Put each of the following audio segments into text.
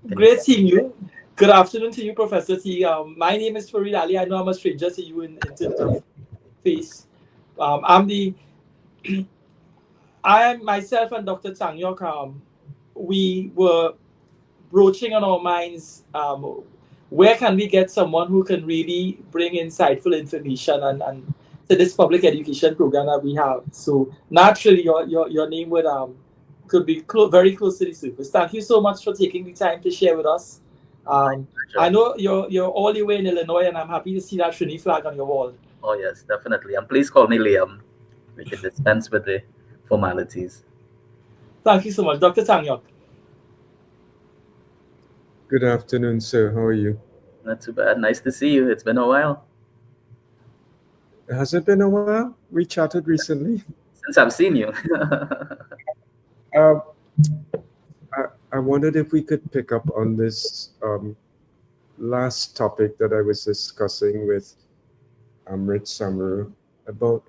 Can you Great hear seeing you. Good afternoon to you, Professor T. My name is Farid Ali. I know I'm a stranger to you in terms of face. I'm the I am myself and Dr. Tang Yuk, we were broaching on our minds, where can we get someone who can really bring insightful information and to this public education program that we have. So naturally, your name would could be very close to the surface. Thank you so much for taking the time to share with us. Um, I me? know you're all the way in Illinois, and I'm happy to see that Trinity flag on your wall. Oh, yes, definitely. And please call me Liam. We can dispense with the formalities. Thank you so much, Dr. Tang Yuk. Good afternoon, sir. How are you? Not too bad. Nice to see you. It's been a while Has it been a while? We chatted recently. since I've seen you. Uh, I wondered if we could pick up on this last topic that I was discussing with Amrit Samaru about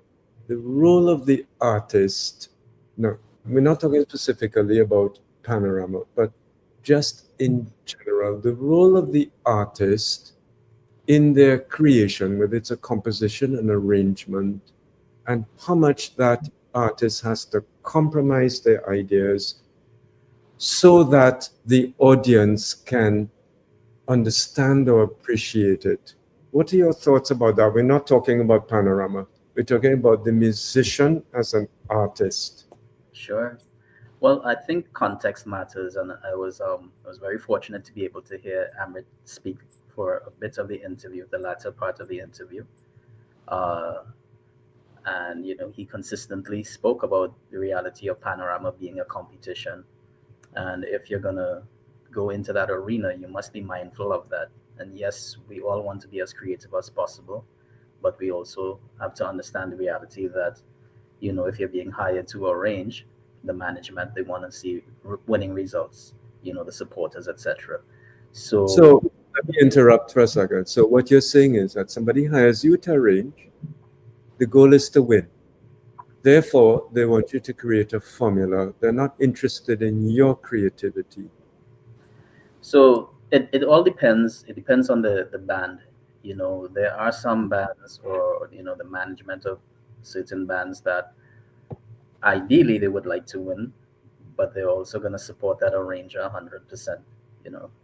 the role of the artist. No, we're not talking specifically about Panorama, but just in general, the role of the artist in their creation, whether it's a composition, an arrangement, and how much that artist has to compromise their ideas so that the audience can understand or appreciate it. What are your thoughts about that? We're not talking about Panorama. We're talking about the musician as an artist. Sure. Well, I think context matters, and I was very fortunate to be able to hear Amrit speak for a bit of the interview, the latter part of the interview. Uh, and he consistently spoke about the reality of Panorama being a competition, and if you're gonna go into that arena, you must be mindful of that. And yes, we all want to be as creative as possible, but we also have to understand the reality that if you're being hired to arrange, the management, they want to see winning results, the supporters, etc. So So let me interrupt for a second. So what you're saying is that somebody hires you to arrange, the goal is to win. Therefore, they want you to create a formula. They're not interested in your creativity. it all depends. It depends on the band. There are some bands, or the management of certain bands, that ideally they would like to win, but they're also going to support that arranger 100%,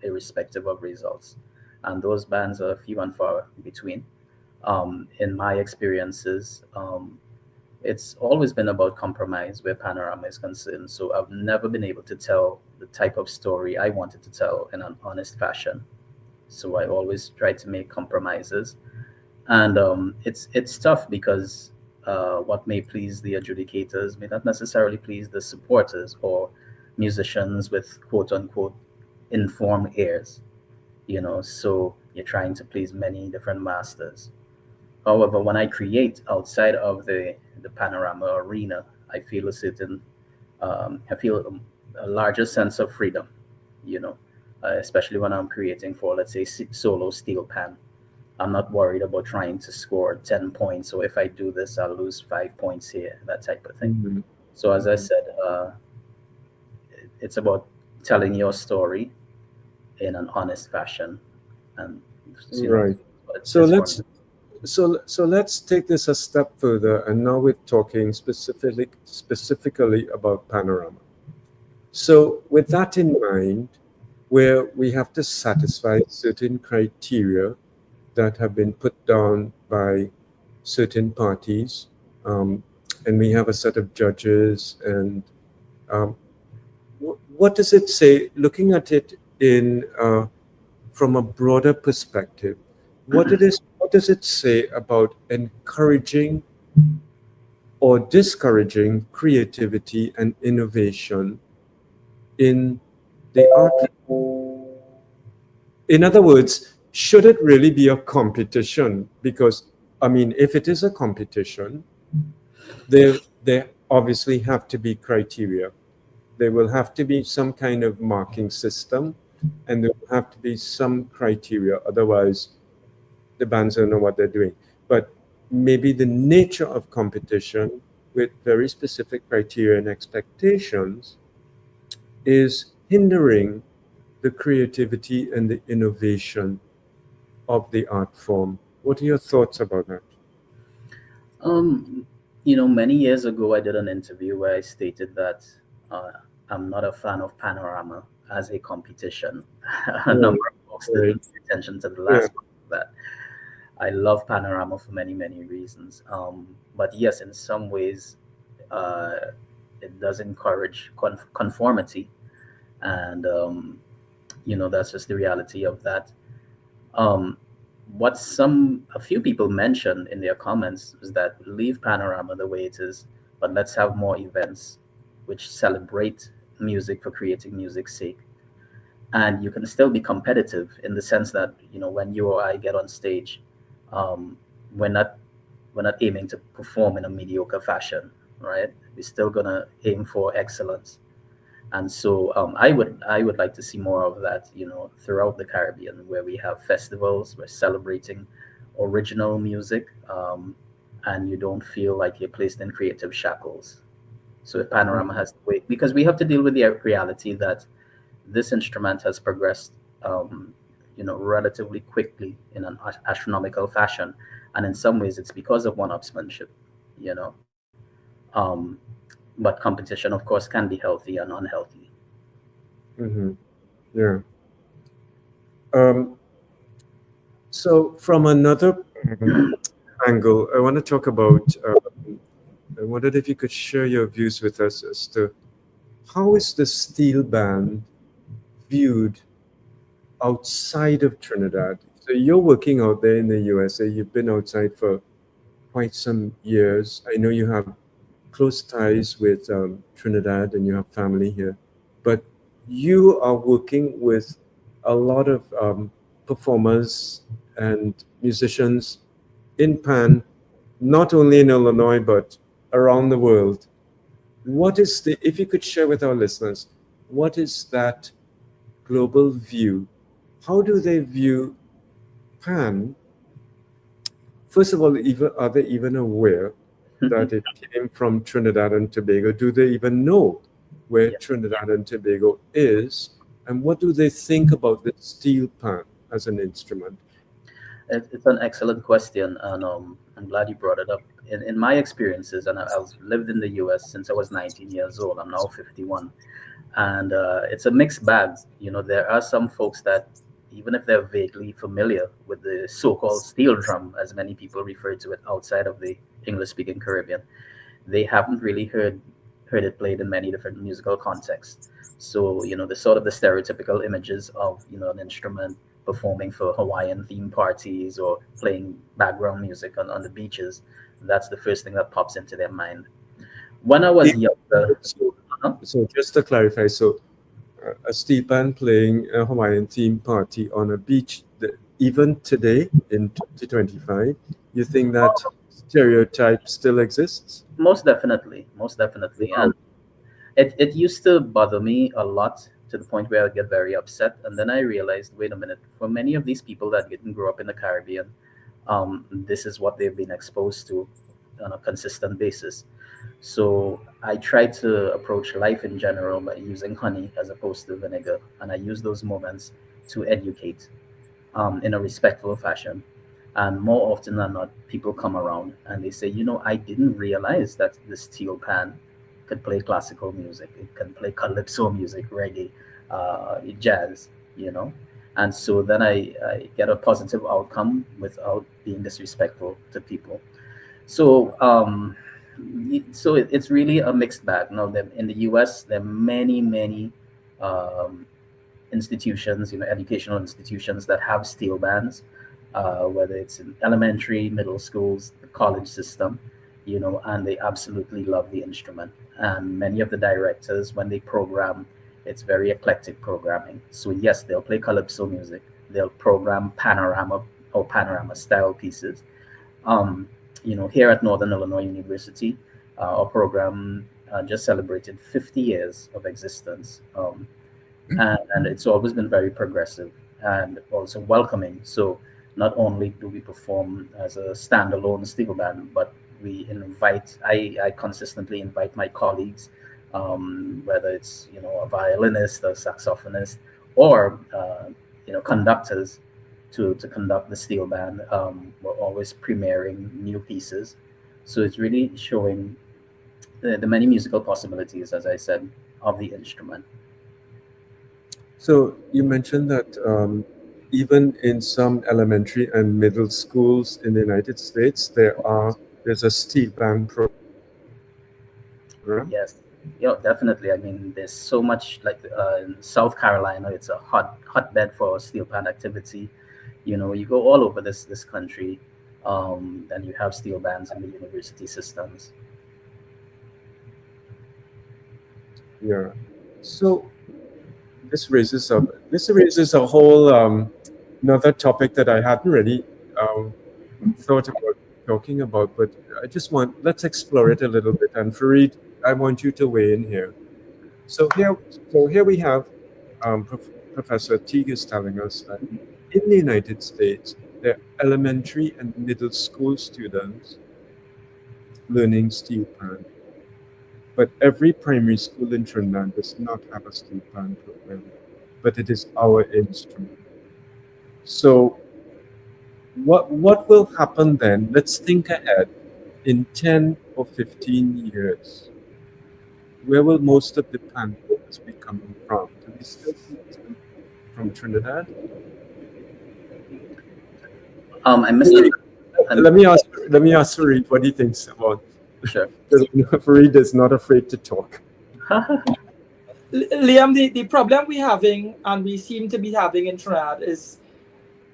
irrespective of results. And those bands are few and far between. In my experiences, it's always been about compromise where Panorama is concerned. So I've never been able to tell the type of story I wanted to tell in an honest fashion. So I always try to make compromises, and it's tough because what may please the adjudicators may not necessarily please the supporters or musicians with quote unquote informed ears. So you're trying to please many different masters. However, when I create outside of the Panorama arena, I feel I feel a larger sense of freedom, you know, especially when I'm creating for, let's say, solo steel pan. I'm not worried about trying to score 10 points. So if I do this, I'll lose 5 points here, that type of thing. Mhm. So as I Mhm. said, it's about telling your story in an honest fashion, and Right. what it So is for me. let's take this a step further, and now we're talking specifically about Panorama. So with that in mind, where we have to satisfy certain criteria that have been put down by certain parties, um, and we have a set of judges, and um, what does it say? Looking at it in from a broader perspective, what does it say about encouraging or discouraging creativity and innovation in the art? In other words, should it really be a competition? Because, I mean, if it is a competition, there obviously have to be criteria. There will have to be some kind of marking system, and there will have to be some criteria. Otherwise, the bands don't know what they're doing. But maybe the nature of competition with very specific criteria and expectations is hindering the creativity and the innovation of the art form. What are your thoughts about that? Um, many years ago, I did an interview where I stated that uh, I'm not a fan of Panorama as a competition. A Right, number of folks right. didn't pay attention to the Yeah. last part of that. I love Panorama for many, many reasons. But yes, in some ways, uh, it does encourage conformity, and that's just the reality of that. Um, what a few people mentioned in their comments is that leave Panorama the way it is, but let's have more events which celebrate music for creating music's sake. And you can still be competitive in the sense that when you or I get on stage, um, we're not we're not aiming to perform in a mediocre fashion, right? We're still gonna aim for excellence. And so I would like to see more of that, throughout the Caribbean, where we have festivals, we're celebrating original music, and you don't feel like you're placed in creative shackles. So if Panorama has to wait, because we have to deal with the reality that this instrument has progressed, relatively quickly in an astronomical fashion, and in some ways it's because of one-upsmanship, you know. Um, but competition, of course, can be healthy and unhealthy. Mm-hmm. Yeah. Um, so from another um, angle, I want to talk about. I wondered if you could share your views with us as to how is the steel band viewed outside of Trinidad? So you're working out there in the USA. You've been outside for quite some years. I know you have close ties with Trinidad and you have family here, but you are working with a lot of performers and musicians in Pan, not only in Illinois, but around the world. What is if you could share with our listeners, what is that global view? How do they view Pan? First of all, even are they even aware that it came from Trinidad and Tobago? Do they even know where Yeah, Trinidad and Tobago is? And what do they think about the steel pan as an instrument? it's an excellent question, and I'm glad you brought it up. In my experiences, and I've lived in the U.S. since I was 19 years old. I'm now 51, and it's a mixed bag. There are some folks that, even if they're vaguely familiar with the so-called steel drum, as many people refer to it outside of the English-speaking Caribbean, they haven't really heard it played in many different musical contexts. So the sort of the stereotypical images of an instrument performing for Hawaiian theme parties or playing background music on the beaches. That's the first thing that pops into their mind. When I was If- younger, So, uh so just to clarify, so a steel band playing a Hawaiian theme party on a beach, even today in 2025, you think that stereotype still exists? most definitely, and Wow. it used to bother me a lot to the point where I'd get very upset, and then I realized, wait a minute, for many of these people that didn't grow up in the Caribbean, this is what they've been exposed to on a consistent basis. So I try to approach life in general by using honey as opposed to vinegar, and I use those moments to educate, in a respectful fashion. And more often than not, people come around and they say, I didn't realize that the steel pan could play classical music. It can play calypso music, reggae, jazz, you know. And so then I get a positive outcome without being disrespectful to people. So it's really a mixed bag. Now, in the U.S., there are many, many um, institutions, educational institutions that have steel bands, whether it's in elementary, middle schools, the college system, and they absolutely love the instrument. And many of the directors, when they program, it's very eclectic programming. So yes, they'll play calypso music. They'll program panorama or panorama style pieces. Um, here at Northern Illinois University, our program just celebrated 50 years of existence. And it's always been very progressive and also welcoming. So not only do we perform as a standalone steel band, but I consistently invite my colleagues, whether it's a violinist, a saxophonist, or conductors to conduct the steel band. We're always premiering new pieces, so it's really showing the many musical possibilities, as I said, of the instrument. So you mentioned that even in some elementary and middle schools in the United States, there's a steel band program. Yes, yeah, definitely. I mean, there's so much, like in South Carolina, it's a hotbed for steel band activity. You go all over this country, and you have steel bands in the university systems. Yeah. So this raises a whole another topic that I hadn't really um, thought about talking about, but let's explore it a little bit. And Fareed, I want you to weigh in here. So here we have Professor Teague is telling us that in the United States, there are elementary and middle school students learning steel pan, but every primary school in Trinidad does not have a steel pan program, but it is our instrument. So what will happen then? Let's think ahead in 10 or 15 years. Where will most of the pan players be coming from? Do we still see them from Trinidad? I missed the. Let me ask Fareed what he thinks about. Sure. Because Fareed is not afraid to talk. Liam, the problem we're having and we seem to be having in Trinidad is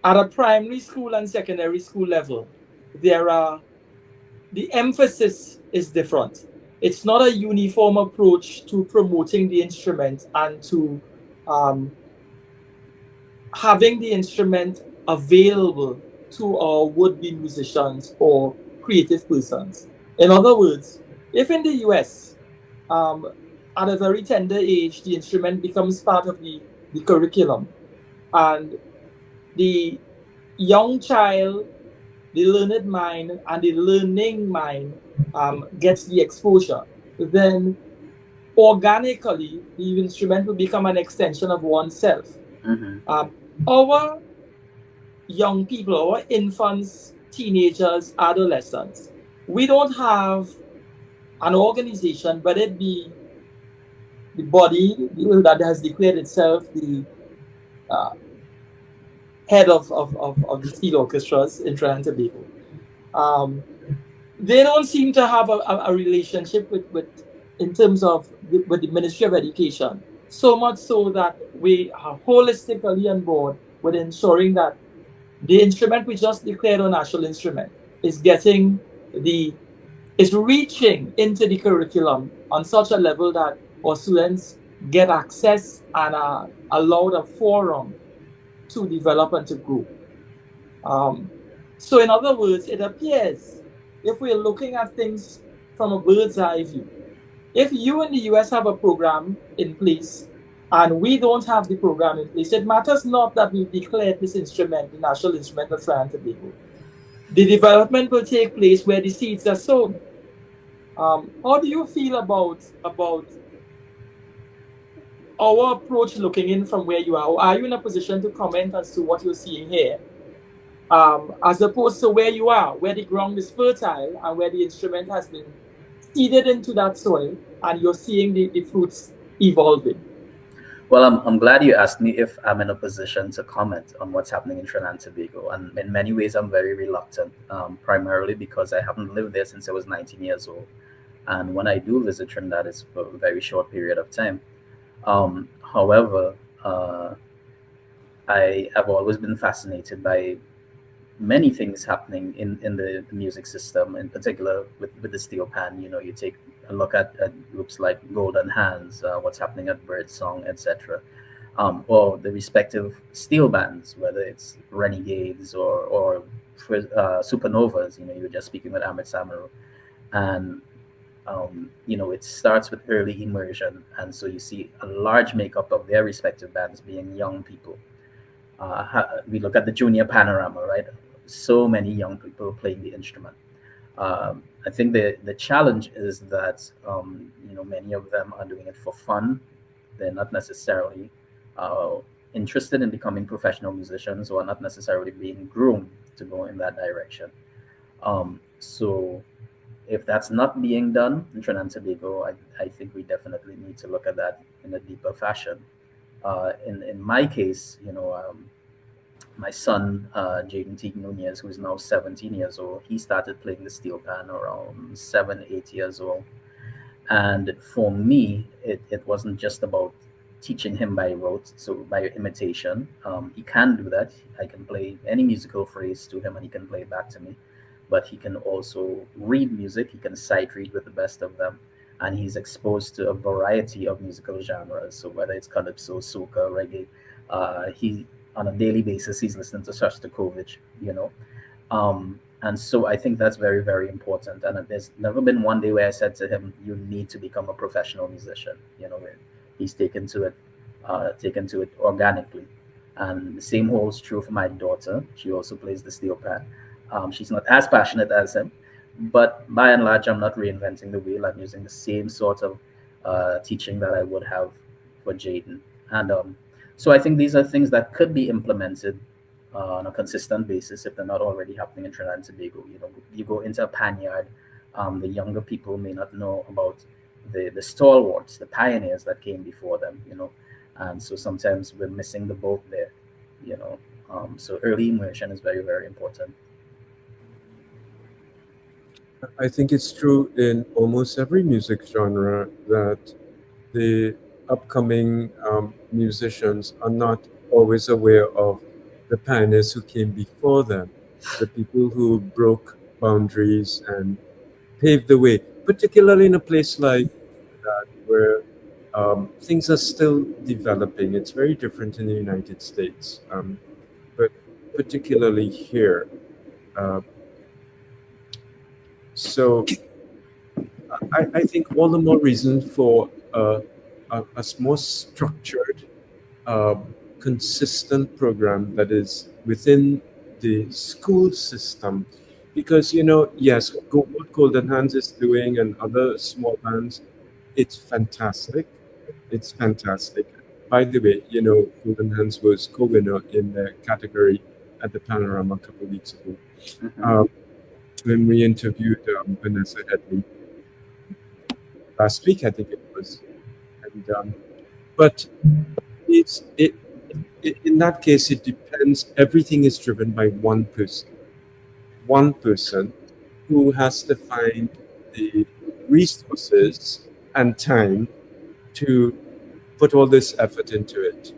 at a primary school and secondary school level, there are the emphasis is different. It's not a uniform approach to promoting the instrument and to um, having the instrument available to our would-be musicians or creative persons. In other words, if in the US, um, at a very tender age, the instrument becomes part of the curriculum, and the young child, the learned mind, and the learning mind gets the exposure, then organically the instrument will become an extension of oneself. Hmm. Our young people, our infants, teenagers, adolescents, we don't have an organization, but it be the body that has declared itself the uh, head of the steel orchestras in Trinidad and Tobago. Um, they don't seem to have a relationship with in terms of with the Ministry of Education. So much so that we are holistically on board with ensuring that the instrument we just declared a national instrument is getting the is reaching into the curriculum on such a level that our students get access and are allowed a forum to develop and to grow. Um, so, in other words, it appears if we're looking at things from a bird's eye view, if you in the US have a program in place and we don't have the program in place, it matters not that we've declared this instrument the national instrument of Trinidad and Tobago. The development will take place where the seeds are sown. How do you feel about our approach looking in from where you are? Or are you in a position to comment as to what you're seeing here? As opposed to where you are, where the ground is fertile and where the instrument has been seeded into that soil and you're seeing the fruits evolving. Well, I'm glad you asked me if I'm in a position to comment on what's happening in Trinidad and Tobago. And in many ways, I'm very reluctant, primarily because I haven't lived there since I was 19 years old. And when I do visit Trinidad, it's for a very short period of time. However, I have always been fascinated by many things happening in the music system, in particular with the steel pan. You take a look at groups like Golden Hands, what's happening at Birdsong, etc., or the respective steel bands, whether it's Renegades or Supernovas. You were just speaking with Ahmed Samaru, and it starts with early immersion, and so you see a large makeup of their respective bands being young people. We look at the junior panorama, right? So many young people playing the instrument. I think the challenge is that many of them are doing it for fun. They're not necessarily uh, interested in becoming professional musicians who are not necessarily being groomed to go in that direction. So if that's not being done in Trinidad and Tobago, I think we definitely need to look at that in a deeper fashion. In my case, my son, Jaden Teague Nunez, who is now 17 years old, he started playing the steel pan around 7, 8 years old. And for me, it wasn't just about teaching him by rote, so by imitation. He can do that. I can play any musical phrase to him and he can play it back to me. But he can also read music, he can sight read with the best of them. And he's exposed to a variety of musical genres. So whether it's calypso, soca, reggae, he on a daily basis he's listening to Shostakovich, and so I think that's very, very important. And there's never been one day where I said to him, "You need to become a professional musician." Where he's taken to it organically. And the same holds true for my daughter. She also plays the steel pan. She's not as passionate as him, but by and large, I'm not reinventing the wheel. I'm using the same sort of teaching that I would have for Jaden. And so I think these are things that could be implemented on a consistent basis if they're not already happening in Trinidad and Tobago. You go into a pan yard, the younger people may not know about the stalwarts, the pioneers that came before them. And so sometimes we're missing the boat there, you know. So early immersion is very, very important. I think it's true in almost every music genre that the upcoming musicians are not always aware of the pioneers who came before them, the people who broke boundaries and paved the way, particularly in a place like that where things are still developing. It's very different in the United States, but particularly here. Uh, so I think all the more reason for a more structured, uh, consistent program that is within the school system. Because, yes, what Golden Hands is doing and other small bands, it's fantastic. It's fantastic. By the way, Golden Hands was co-winner in the category at the Panorama a couple of weeks ago. Hmm. Um, when we interviewed Vanessa Headley last week, I think it was. And but it's it in that case, it depends. Everything is driven by one person who has to find the resources and time to put all this effort into it.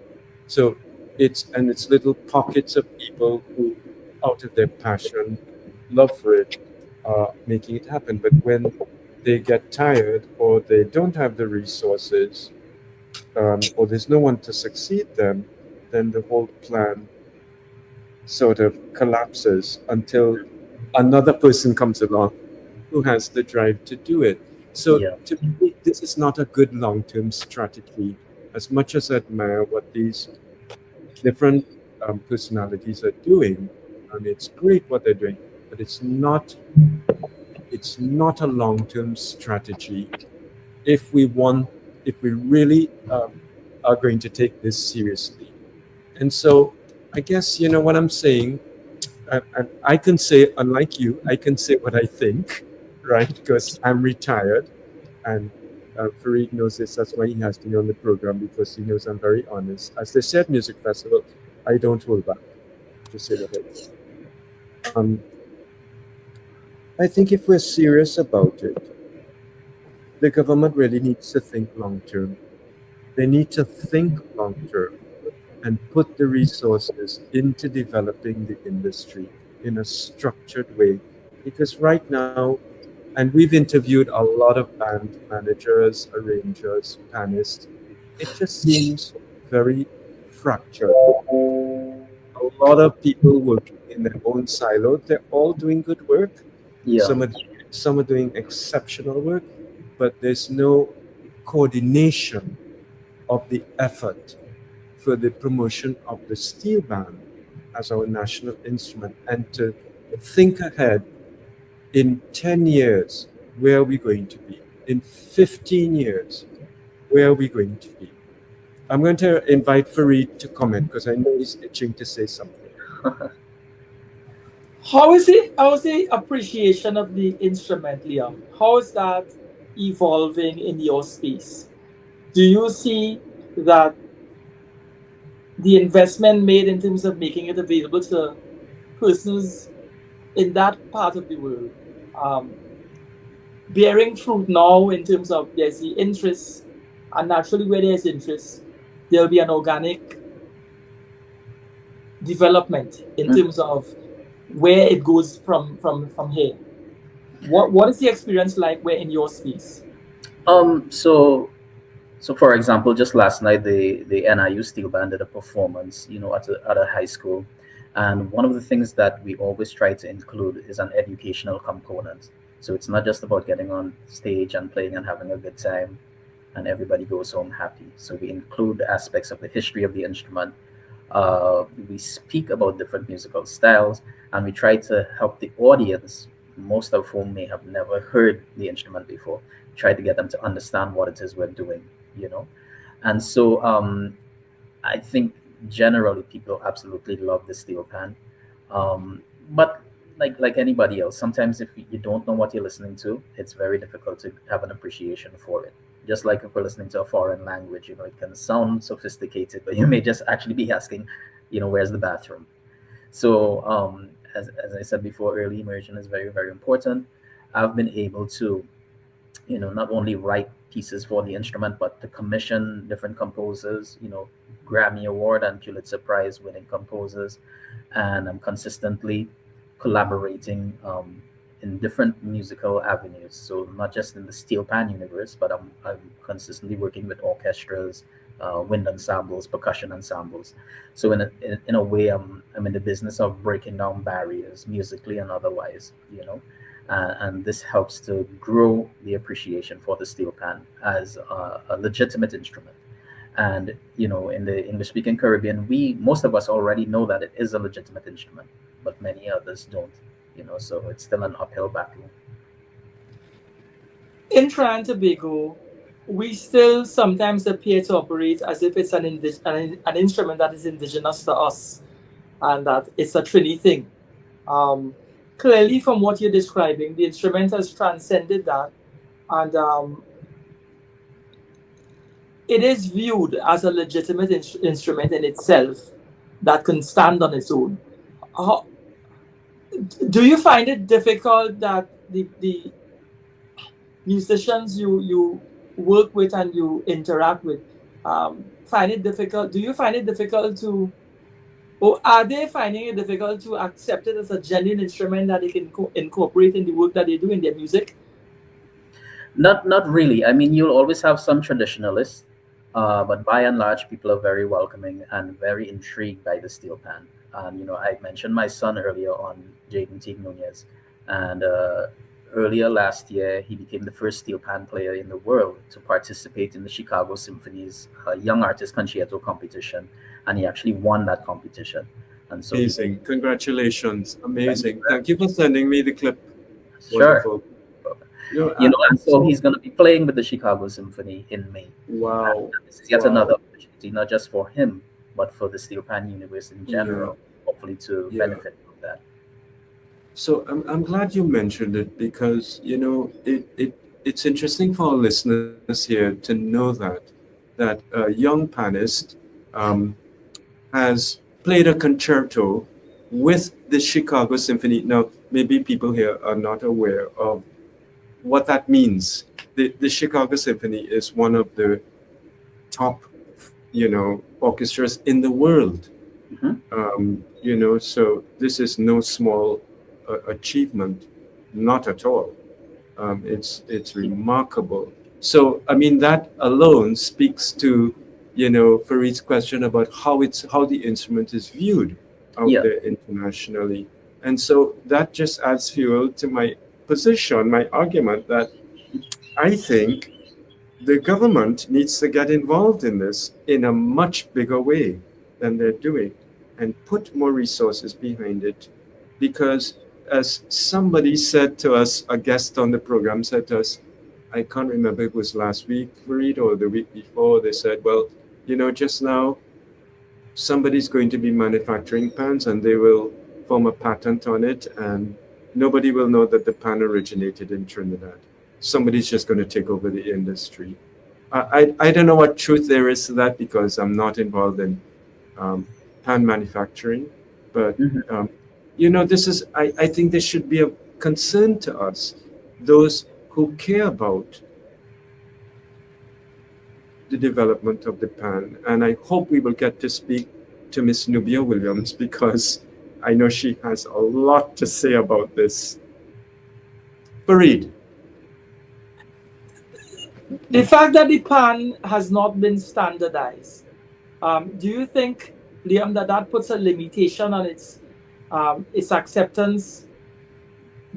So it's little pockets of people who, out of their passion, love for it, are making it happen. But when they get tired or they don't have the resources, or there's no one to succeed them, then the whole plan sort of collapses until another person comes along who has the drive to do it. So Yeah. to me, this is not a good long-term strategy. As much as I admire what these different personalities are doing, it's great what they're doing, but it's not a long-term strategy if we want if we really are going to take this seriously. And so I guess what I'm saying. I can say, unlike you, I can say what I think, right? Because I'm retired, and Fareed knows this. That's why he has me on the program, because he knows I'm very honest. As they said, music festival, I don't hold back to say what I think. Um, I think if we're serious about it, the government really needs to think long term. They need to think long term and put the resources into developing the industry in a structured way. Because right now, and we've interviewed a lot of band managers, arrangers, pianists, it just seems very fractured. A lot of people working in their own silo. They're all doing good work. Yeah. Some are doing exceptional work, but there's no coordination of the effort for the promotion of the steel band as our national instrument, and to think ahead in 10 years, where are we going to be? In 15 years, where are we going to be? I'm going to invite Farid to comment because I know he's itching to say something. How is the appreciation of the instrument, Liam? How is that evolving in your space? Do you see that the investment made in terms of making it available to persons in that part of the world um, bearing fruit now in terms of there's the interest, and naturally where there's interest, there'll be an organic development in Mm. terms of where it goes from here. What is the experience like where in your space? So for example, just last night the NIU Steel Band did a performance, at a high school, and one of the things that we always try to include is an educational component. So it's not just about getting on stage and playing and having a good time, and everybody goes home happy. So we include aspects of the history of the instrument. We speak about different musical styles, and we try to help the audience, most of whom may have never heard the instrument before, try to get them to understand what it is we're doing, you know. And so I think generally people absolutely love the steel pan. But like anybody else, sometimes if you don't know what you're listening to, it's very difficult to have an appreciation for it. Just like if we're listening to a foreign language, it can sound sophisticated, but you may just actually be asking, where's the bathroom? So as I said before, early immersion is very, very important. I've been able to not only write pieces for the instrument, but to commission different composers, Grammy Award and Pulitzer Prize winning composers. And I'm consistently collaborating in different musical avenues. So not just in the steel pan universe, but I'm consistently working with orchestras, wind ensembles, percussion ensembles. So in a way, I'm in the business of breaking down barriers musically and otherwise, and this helps to grow the appreciation for the steel pan as a legitimate instrument. And in the English speaking Caribbean, we most of us already know that it is a legitimate instrument, but many others don't, so it's still an uphill battle. In Trinidad and Tobago, we still sometimes appear to operate as if it's an instrument that is indigenous to us and that it's a Trini thing. Um, Clearly, from what you're describing, the instrument has transcended that, and it is viewed as a legitimate instrument in itself that can stand on its own. How, do you find it difficult that the musicians you work with and you interact with find it difficult? Do you find it difficult to, or are they finding it difficult to accept it as a genuine instrument that they can incorporate in the work that they do in their music? Not really. I mean, you'll always have some traditionalists, but by and large, people are very welcoming and very intrigued by the steel pan. And I mentioned my son earlier on, Jaden Teague Nunez, and earlier last year he became the first steel pan player in the world to participate in the Chicago Symphony's Young Artist Concerto competition, and he actually won that competition. And so he, Amazing. Congratulations. thank you Amazing. very Thank you for much. sending me the clip. Sure. Wonderful. You know, And so so he's going to be playing with the Chicago Symphony in May. wow. And this is yet Wow. another opportunity, not just for him, but for the Steel Pan universe in Yeah. general, hopefully to Yeah. benefit from that. So I'm glad you mentioned it because it's interesting for our listeners here to know that a young pianist um, has played a concerto with the Chicago Symphony. Now, maybe people here are not aware of what that means. The Chicago Symphony is one of the top, orchestras in the world. Hmm. So this is no small achievement, not at all. It's remarkable. So I mean that alone speaks to Farid's question about how the instrument is viewed out Yeah. there internationally, and so that just adds fuel to my position, my argument that I think the government needs to get involved in this in a much bigger way than they're doing and put more resources behind it. Because, as somebody said to us, a guest on the program said to us, I can't remember if it was last week, Farid, or the week before, they said, well, Just now, somebody's going to be manufacturing pans and they will form a patent on it, and nobody will know that the pan originated in Trinidad. Somebody's just going to take over the industry. I don't know what truth there is to that because I'm not involved in um, pan manufacturing, but Mhm. I think this should be a concern to us, those who care about the development of the pan. And I hope we will get to speak to Miss Nubia Williams because I know she has a lot to say about this. Farid, The fact that the pan has not been standardized, do you think, Liam, that that puts a limitation on its acceptance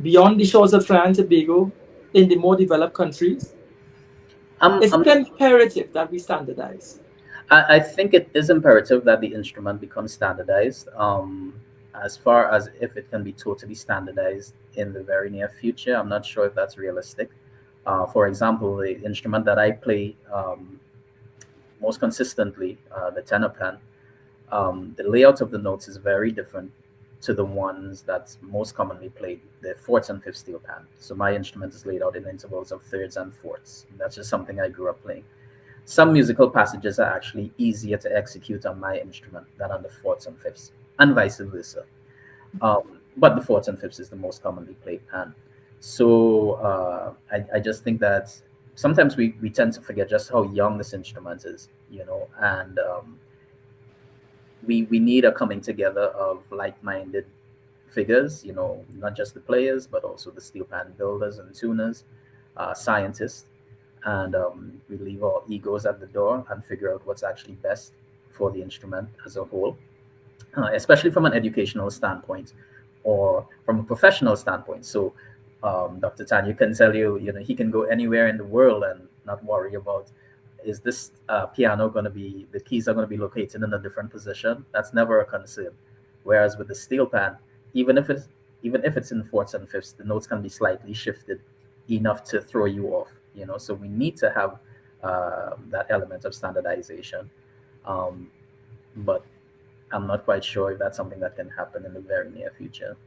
beyond the shores of Trinidad and Tobago in the more developed countries? I'm, Is I'm, it imperative that we standardize? I think it is imperative that the instrument becomes standardized. As far as if it can be totally standardized in the very near future, I'm not sure if that's realistic. For example, the instrument that I play most consistently, the tenor pan, the layout of the notes is very different to the ones that's most commonly played, the fourths and fifth steel pan. So my instrument is laid out in intervals of thirds and fourths. That's just something I grew up playing. Some musical passages are actually easier to execute on my instrument than on the fourths and fifths, and vice versa. But the fourths and fifths is the most commonly played pan. So I just think that sometimes we tend to forget just how young this instrument is, and we need a coming together of like-minded figures, not just the players, but also the steel pan builders and tuners, scientists, and we leave our egos at the door and figure out what's actually best for the instrument as a whole, especially from an educational standpoint or from a professional standpoint. So, Dr. Tan, you can tell he can go anywhere in the world and not worry about is this piano going to be the keys are going to be located in a different position. That's never a concern. Whereas with the steel pan, even if it's even if it's in fourths and fifths, the notes can be slightly shifted enough to throw you off. So we need to have that element of standardization. Um, but I'm not quite sure if that's something that can happen in the very near future.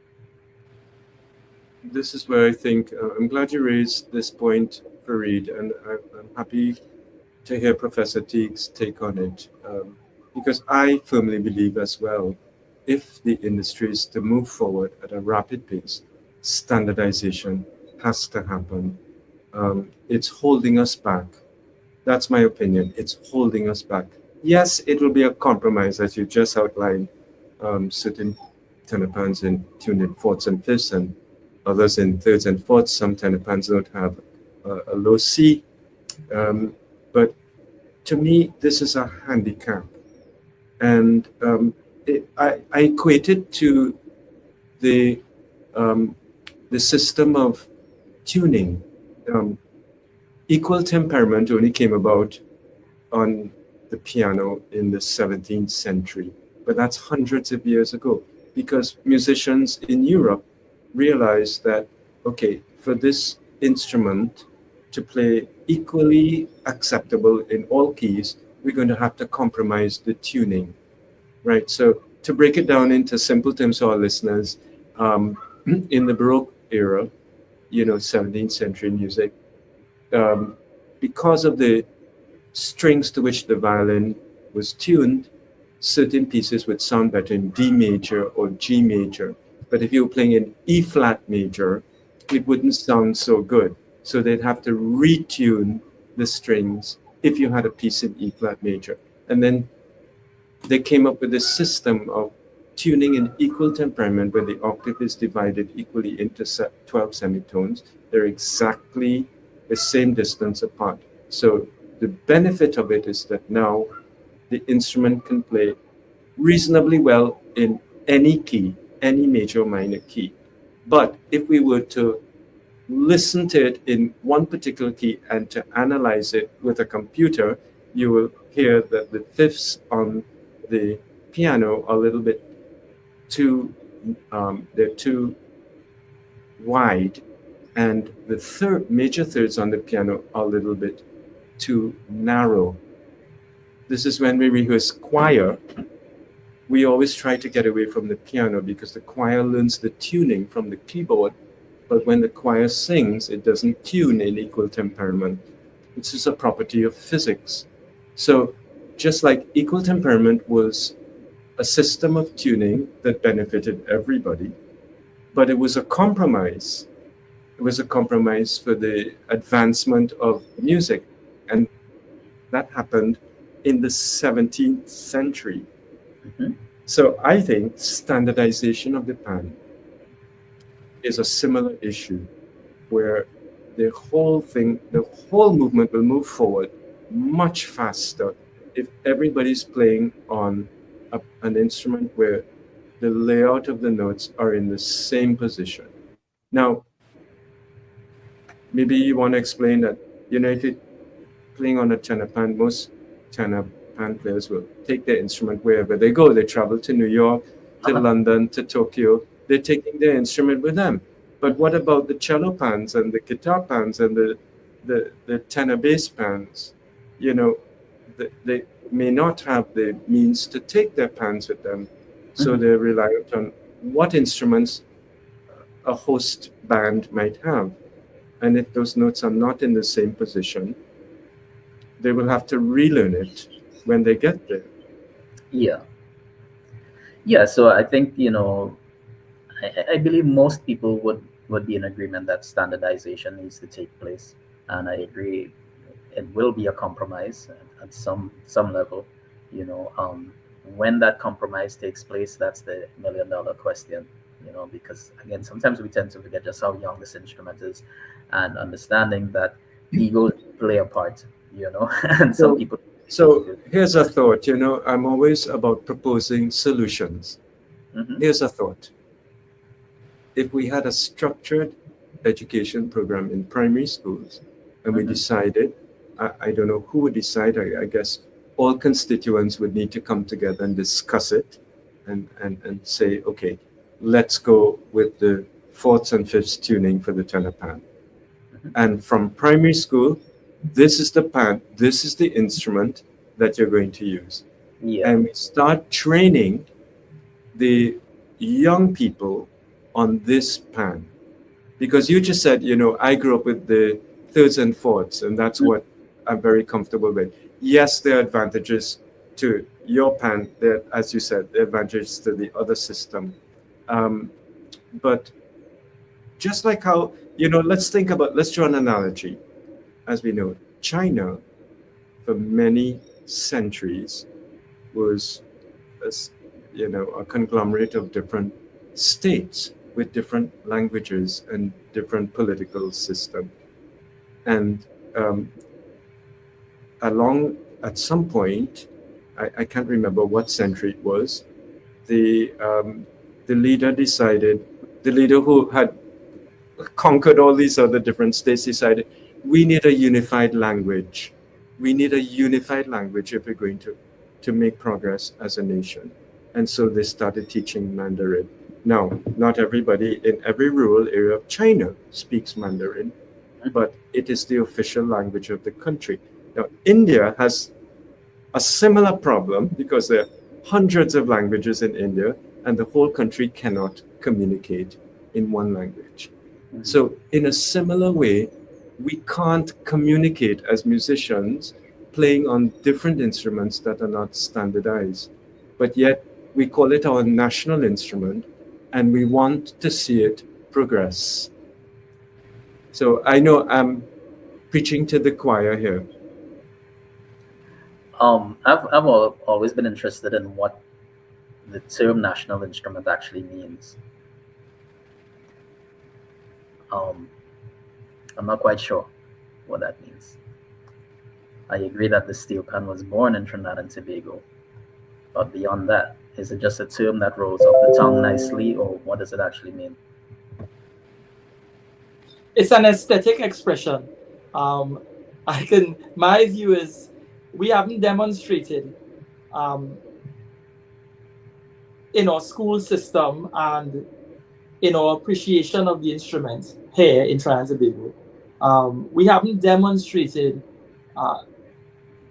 this is where I think I'm glad you raised this point, Farid, and I'm happy to hear Professor Teague's take on it, because I firmly believe as well, if the industry is to move forward at a rapid pace, standardization has to happen. It's holding us back. That's my opinion. It's holding us back. Yes, it will be a compromise, as you just outlined. Certain tenor pans in tuned in fourths and fifths, and others in thirds and fourths. Some tenor pans don't have a low C. But to me, this is a handicap. And I equate it to the, um, the system of tuning. Um, Equal temperament only came about on the piano in the 17th century, but that's hundreds of years ago because musicians in Europe realized that, okay, for this instrument to play equally acceptable in all keys, we're going to have to compromise the tuning, right? So to break it down into simple terms for our listeners, um, in the Baroque era, 17th century music, um, because of the strings to which the violin was tuned, certain pieces would sound better in D major or G major. But if you were playing in E flat major, it wouldn't sound so good. So they'd have to retune the strings if you had a piece in E flat major. And then they came up with this system of tuning in equal temperament where the octave is divided equally into 12 semitones. They're exactly the same distance apart. So the benefit of it is that now the instrument can play reasonably well in any key, any major or minor key. But if we were to listen to it in one particular key and to analyze it with a computer, you will hear that the fifths on the piano are a little bit too, they're too wide, and the major thirds on the piano are a little bit too narrow. This is when we rehearse choir. We always try to get away from the piano because the choir learns the tuning from the keyboard, but when the choir sings, it doesn't tune in equal temperament. This is a property of physics. So just like equal temperament was a system of tuning that benefited everybody, but it was a compromise. It was a compromise for the advancement of music, and that happened in the 17th century. Mhm. So I think standardization of the pan is a similar issue where the whole thing, the whole movement will move forward much faster if everybody's playing on an instrument where the layout of the notes are in the same position. Now, maybe you want to explain that, if you're playing on a tenor pan, most tenor pan players will take their instrument wherever they go. They travel to New York, to Uh-huh. London, to Tokyo. They're taking their instrument with them. But what about the cello pans and the guitar pans and the tenor bass pans? You know, they may not have the means to take their pans with them. So Mhm. they're reliant on what instruments a host band might have. And if those notes are not in the same position, they will have to relearn it when they get there. Yeah. Yeah. So I think, I believe most people would be in agreement that standardization needs to take place, and I agree it will be a compromise at some level. When that compromise takes place, that's the $1 million question. Because again, sometimes we tend to forget just how young this instrument is, and understanding that egos play a part. And some So, people so here's a thought. I'm always about proposing solutions. hmm Here's a thought. If we had a structured education program in primary schools and we hmm decided, I don't know who would decide, I guess all constituents would need to come together and discuss it and say, okay, let's go with the fourths and fifths tuning for the tenor pan. hmm And from primary school, this is the pan, this is the instrument that you're going to use. yeah. And we start training the young people on this pan. Because you just said, I grew up with the thirds and fourths, and that's Mhm. what I'm very comfortable with. Yes, there are advantages to your pan, there, as you said, there are advantages to the other system. Um, but just like how, let's draw an analogy. As we know, China, for many centuries, was as a conglomerate of different states with different languages and different political system. And um, along at some point, I can't remember what century it was, the um, the leader decided, the leader who had conquered all these other different states decided we need a unified language. We need a unified language if we're going to make progress as a nation. And so they started teaching Mandarin. Now, not everybody in every rural area of China speaks Mandarin, but it is the official language of the country. Now, India has a similar problem because there are hundreds of languages in India, and the whole country cannot communicate in one language. Mhm. So, in a similar way, we can't communicate as musicians playing on different instruments that are not standardized. But yet, we call it our national instrument and we want to see it progress. So, I know I'm preaching to the choir here. I've always been interested in what the term national instrument actually means. Um, I'm not quite sure what that means. I agree that the steel pan was born in Trinidad and Tobago, but beyond that, is it just a term that rolls off the tongue nicely, or what does it actually mean? It's an aesthetic expression. Um, my view is we haven't demonstrated um, in our school system and in our appreciation of the instrument here in Trinidad and Tobago. We haven't demonstrated uh,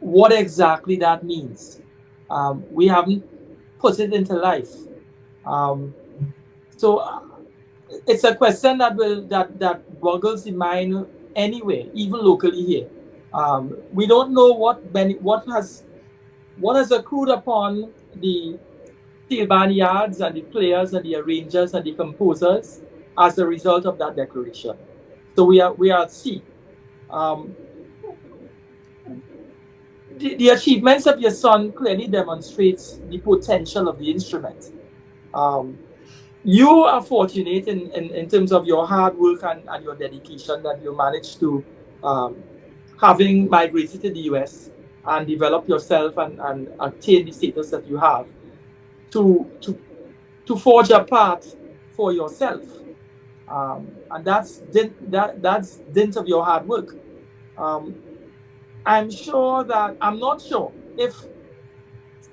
what exactly that means. We haven't put it into life. Um, so it's a question that boggles the mind anywhere, even locally here. We don't know what has accrued upon the steel yards and the players and the arrangers and the composers as a result of that declaration. So we are at sea. Um, the achievements of your son clearly demonstrates the potential of the instrument. Um, you are fortunate in terms of your hard work and your dedication that you managed to, um, having migrated to the US and develop yourself and attain the status that you have, to to to forge a path for yourself. And that's dint of your hard work. Um, I'm not sure if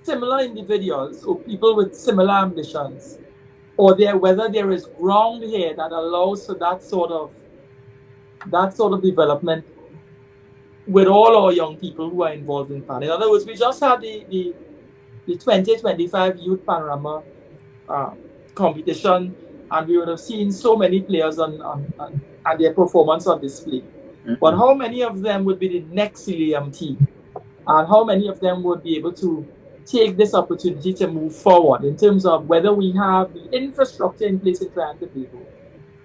similar individuals or people with similar ambitions, or whether there is ground here that allows for that sort of development with all our young people who are involved in PAN. In other words, we just had the 2025 Youth Panorama uh, competition, and we would have seen so many players on and their performance on display. But Mhm. how many of them would be the next Liam Teague? And how many of them would be able to take this opportunity to move forward in terms of whether we have the infrastructure in place in Trinidad and Tobago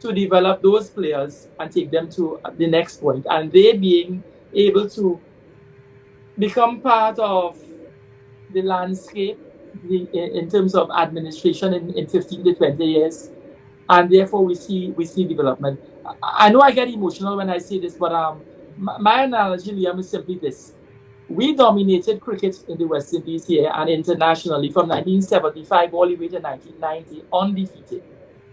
to develop those players and take them to the next point, and they being able to become part of the landscape in terms of administration in 15 to 20 years, and therefore we see development. I know I get emotional when I say this, but my analogy, Liam, is simply this: we dominated cricket in the West Indies here and internationally from 1975 all the way to 1990, undefeated.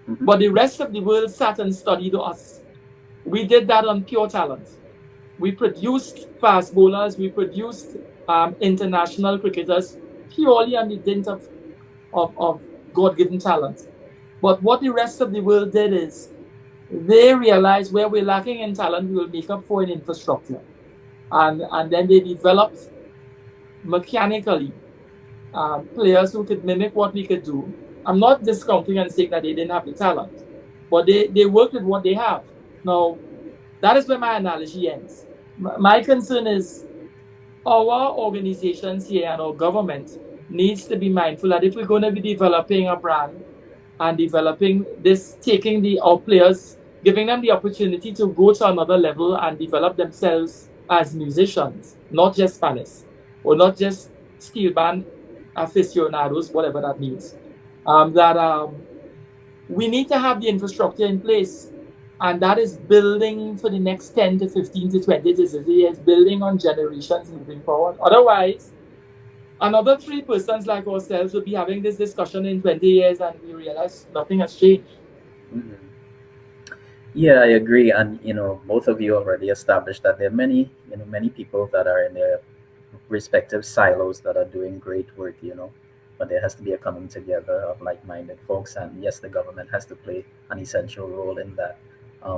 Mhm. But the rest of the world sat and studied us. We did that on pure talent. We produced fast bowlers, we produced international cricketers purely on the dint of God given talent. But what the rest of the world did is they realized where we're lacking in talent, we will make up for in infrastructure. And then they developed mechanically players who could mimic what we could do. I'm not discounting and saying that they didn't have the talent, but they worked with what they have. Now, that is where my analogy ends. My concern is our organizations here and our government needs to be mindful that if we're going to be developing a brand and developing this, taking our players, giving them the opportunity to go to another level and develop themselves as musicians, not just Spanish or not just steel band aficionados, whatever that means. That we need to have the infrastructure in place. And that is building for the next 10 to 15 to 20 to 30 years, building on generations moving forward. Otherwise, another three persons like ourselves will be having this discussion in 20 years and we realize nothing has changed. Mhm. Yeah, I agree. And both of you already established that there are many people that are in their respective silos that are doing great work. But there has to be a coming together of like-minded folks, and yes, the government has to play an essential role in that,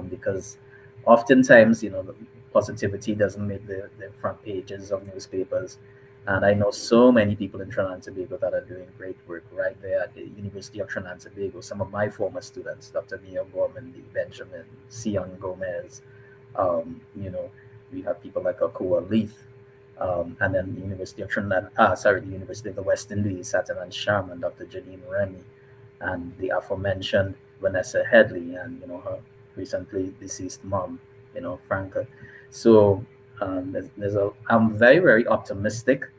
because oftentimes, the positivity doesn't make the front pages of newspapers. And I know so many people in Trinidad and Tobago that are doing great work right there at the University of Trinidad and Tobago. Some of my former students, Dr. Mia Gorman, Benjamin, Sion Gomez, we have people like Akua Leith, and then the University of the University of the West Indies, Satan Sharman, Dr. Janine Remy, and the aforementioned Vanessa Headley, and her recently deceased mom, Franca. So I'm very, very optimistic.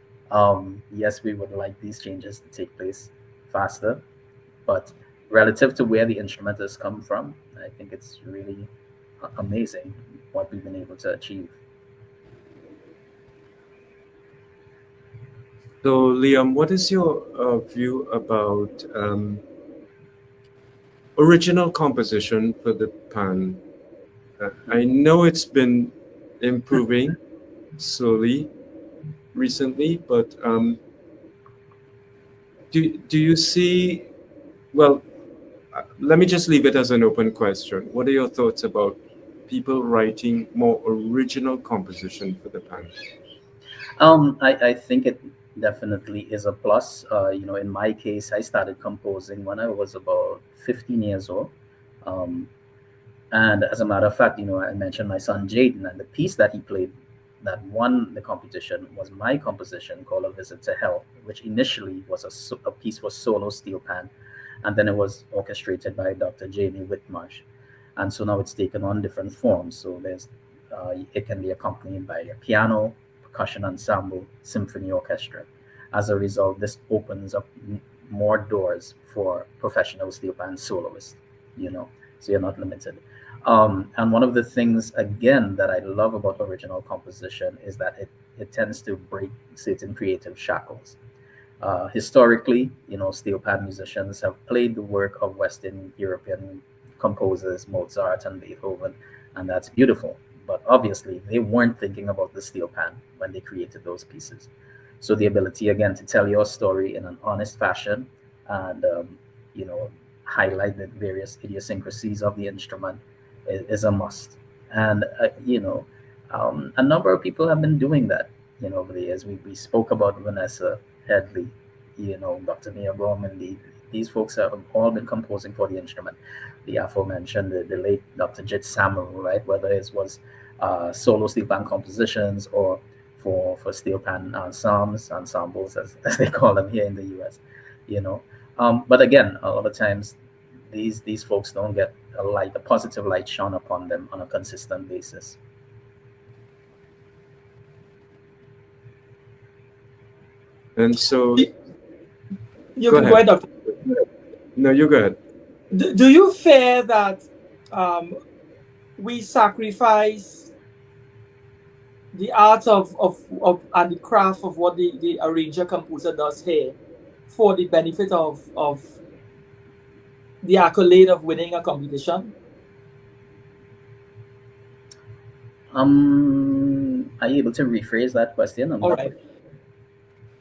Yes, we would like these changes to take place faster, but relative to where the instrument has come from, I think it's really amazing what we've been able to achieve. So, Liam, what is your view about original composition for the pan? I know it's been improving slowly recently, but do you see? Well, let me just leave it as an open question. What are your thoughts about people writing more original composition for the pan? I think it definitely is a plus. In my case, I started composing when I was about 15 years old. Um, and as a matter of fact, I mentioned my son Jaden, and the piece that he played that won the competition was my composition called A Visit to Hell, which initially was a piece for solo steel pan, and then it was orchestrated by Dr. Jamie Whitmarsh. And so now it's taken on different forms. So it can be accompanied by a piano, percussion ensemble, symphony orchestra. As a result, this opens up more doors for professional steel band soloists. You know, so you're not limited. And one of the things again that I love about original composition is that it tends to break certain creative shackles. Historically, steel pan musicians have played the work of Western European composers, Mozart and Beethoven, and that's beautiful. But obviously, they weren't thinking about the steel pan when they created those pieces. So the ability again to tell your story in an honest fashion and you know highlight the various idiosyncrasies of the instrument is a must. And a number of people have been doing that. Over the years, we spoke about Vanessa Headley, Dr. Mia Gorman. These folks have all been composing for the instrument. The aforementioned, the late Dr. Jit Samaru, right? Whether it was solo steel pan compositions or for steel pan ensembles as they call them here in the U.S. You know, but again, a lot of times these folks don't get a positive light shone upon them on a consistent basis. And so, You you go can go ahead. ahead, Doctor. No, you go ahead. Do you fear that um, we sacrifice the art of and the craft of what the arranger composer does here for the benefit of the accolade of winning a competition? Are you able to rephrase that question? I'm All not right. quite.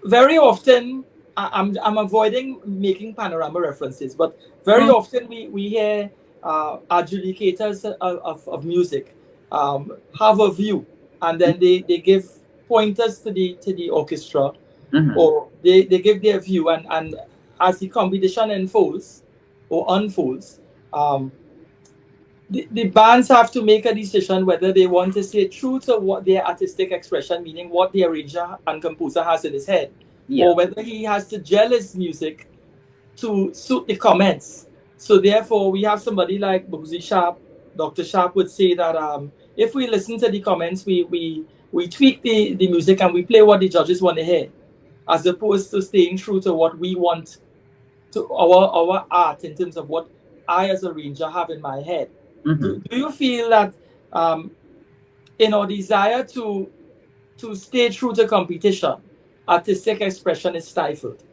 Very often, I'm avoiding making panorama references, but very Oh, often we hear adjudicators of music have a view, and then they give pointers to the orchestra, mm-hmm. or they give their view, and as the competition unfolds or unfolds, um, the bands have to make a decision whether they want to stay true to what their artistic expression, meaning what the arranger and composer has in his head, Yeah. or whether he has to gel his music to suit the comments. So therefore, we have somebody like Bugsy Sharp. Dr. Sharp would say that if we listen to the comments, we tweak the music and we play what the judges want to hear, as opposed to staying true to what we want to our art in terms of what I as a arranger have in my head. Mm-hmm. Do you feel that um, in our desire to stay true to competition, artistic expression is stifled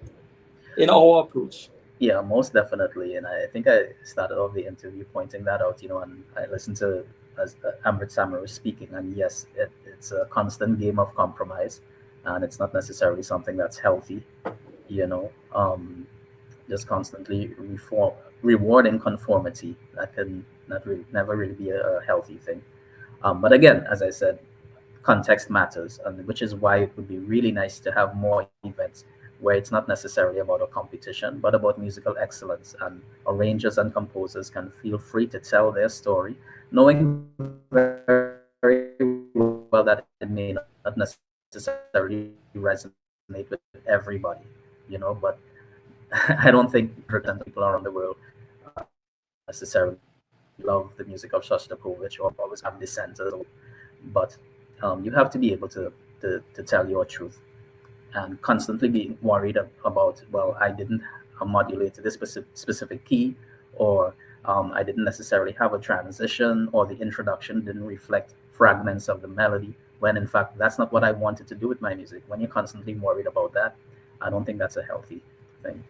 in our approach? Yeah, most definitely. And I think I started off the interview pointing that out, and I listened to as Amrit Samaru speaking. And yes, it's a constant game of compromise, and it's not necessarily something that's healthy, you know. Just constantly rewarding conformity that can not really, never really be a healthy thing. But again, as I said, context matters, and which is why it would be really nice to have more events where it's not necessarily about a competition, but about musical excellence, and arrangers and composers can feel free to tell their story, knowing very well that it may not necessarily resonate with everybody, but I don't think 100% of people around the world necessarily love the music of Shostakovich or always have dissenters. But you have to be able to tell your truth and constantly be worried about, well, I didn't modulate to this specific key, or I didn't necessarily have a transition, or the introduction didn't reflect fragments of the melody, when in fact that's not what I wanted to do with my music. When you're constantly worried about that, I don't think that's a healthy thing.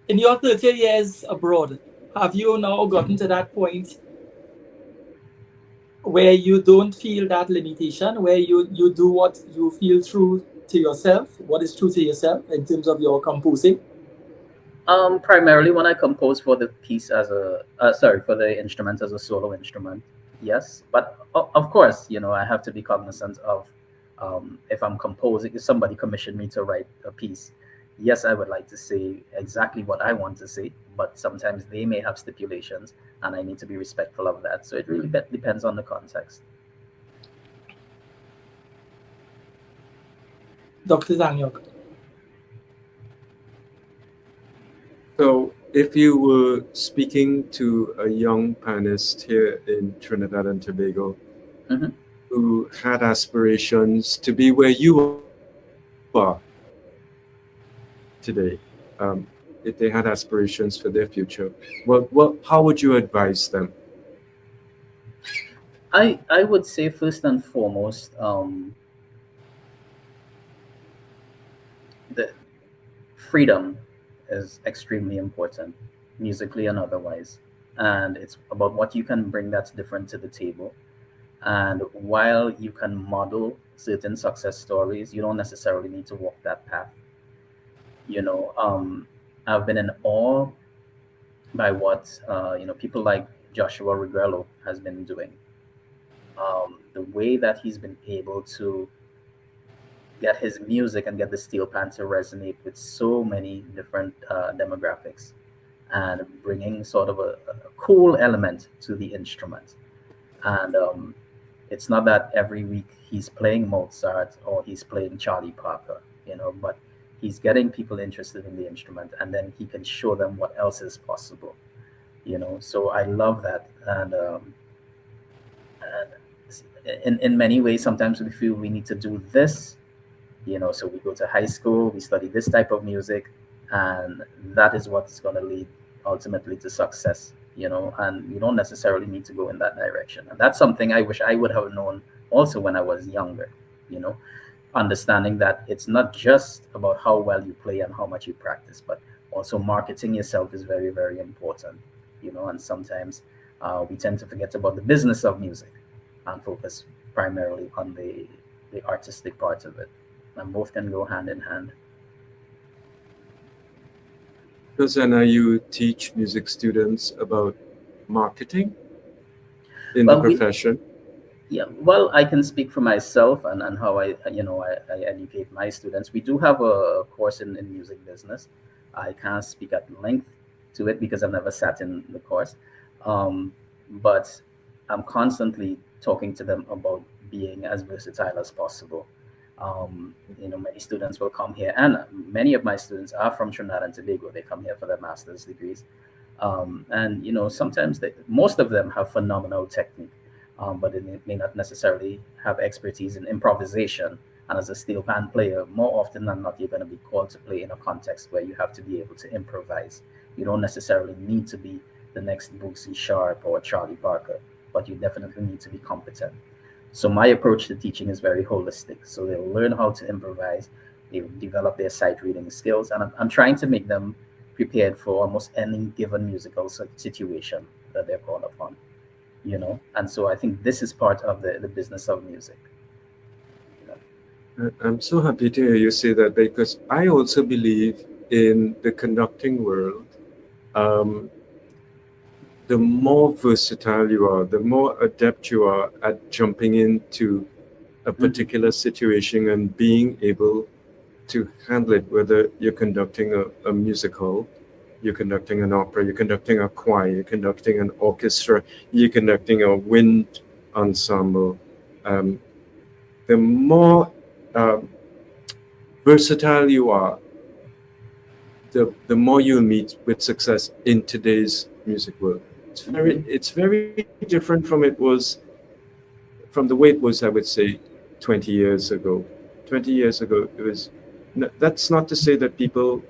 In your 30 years abroad, have you now gotten to that point where you don't feel that limitation, where you do what you feel true to yourself, what is true to yourself in terms of your composing? Primarily when I compose for the piece as a sorry, for the instrument as a solo instrument, yes. But of course, I have to be cognizant of If I'm composing, if somebody commissioned me to write a piece, yes, I would like to say exactly what I want to say, but sometimes they may have stipulations, and I need to be respectful of that. So it really depends on the context. Dr. Tang Yuk. So, if you were speaking to a young pianist here in Trinidad and Tobago Hmm. who had aspirations to be where you are today, if they had aspirations for their future, how would you advise them? I would say first and foremost, the freedom is extremely important, musically and otherwise, and it's about what you can bring that's different to the table. And while you can model certain success stories, you don't necessarily need to walk that path. You know, I've been in awe by what people like Joshua Regrello has been doing. The way that he's been able to get his music and get the steel pan to resonate with so many different demographics, and bringing sort of a cool element to the instrument. And it's not that every week he's playing Mozart or he's playing Charlie Parker, but he's getting people interested in the instrument, and then he can show them what else is possible. So I love that. And in many ways, sometimes we feel we need to do this. So we go to high school, we study this type of music, and that is what's going to lead ultimately to success. And you don't necessarily need to go in that direction. And that's something I wish I would have known also when I was younger. you know Understanding that it's not just about how well you play and how much you practice, but also marketing yourself is very, very important. And sometimes we tend to forget about the business of music and focus primarily on the artistic part of it, and both can go hand in hand. Susanna, you teach music students about marketing in the Well, profession. well, I can speak for myself and how I educate my students. We do have a course in music business. I can't speak at length to it because I've never sat in the course. But I'm constantly talking to them about being as versatile as possible. Many students will come here, and many of my students are from Trinidad and Tobago. They come here for their master's degrees. And sometimes most of them have phenomenal technique, but they may not necessarily have expertise in improvisation. And as a steel pan player, more often than not, you're going to be called to play in a context where you have to be able to improvise. You don't necessarily need to be the next Bootsy Sharp or Charlie Parker, but you definitely need to be competent. So my approach to teaching is very holistic. So they'll learn how to improvise, they develop their sight reading skills, and I'm trying to make them prepared for almost any given musical situation that they're called upon. And so I think this is part of the business of music. you know. I'm so happy to hear you say that because I also believe in the conducting world. Um, the more versatile you are, the more adept you are at jumping into a Mhm. particular situation and being able to handle it, whether you're conducting a musical, you're conducting an opera, you're conducting a choir, you're conducting an orchestra, you're conducting a wind ensemble. Um, the more um, versatile you are, the more you'll meet with success in today's music world. Mhm. It's very different from it was from the way it was, I would say, 20 years ago. 20 years ago, it was. That's not to say that people